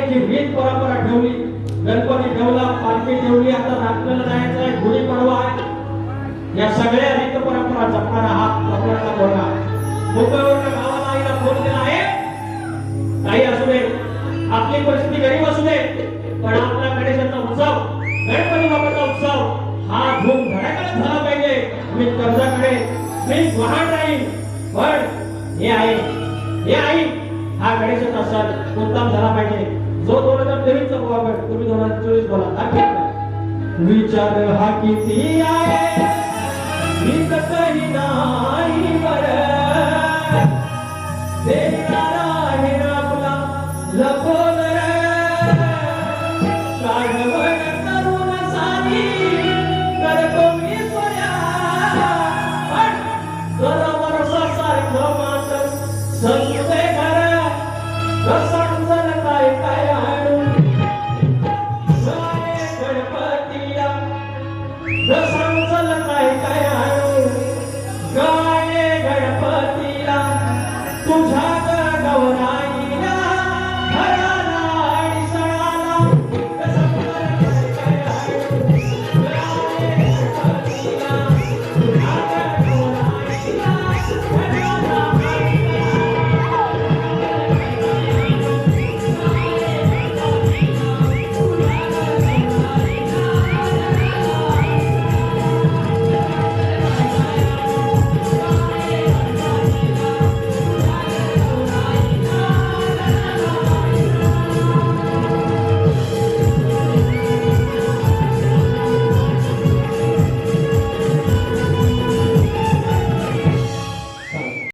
पालखीची रीत परंपरा ठेवली, गणपती ठेवला, पालखी ठेवली, आता नागपूरला जायचं आहे, गुढीपाडवा आहे. या सगळ्या रीत परंपरा जपणारा हा प्रकरणाचा मुलगा मुंबईवरून गावाला आईला फोन केला आहे. काही असू दे, आपली परिस्थिती गरीब असू दे, पण आपला गणेशाचा उत्सव, गणपती बाप्पाचा उत्सव हा धूम धडाक्यात झाला पाहिजे. मी कर्जाकडे मी वाहन राहील, पण हे आई हा गणेशाचा सण उत्तम झाला पाहिजे. जो 2023 चा बोला, तुम्ही 2024 बोला. विचार हा किती आहे मी काही नाही बरं, देणारा आहे आपला लपो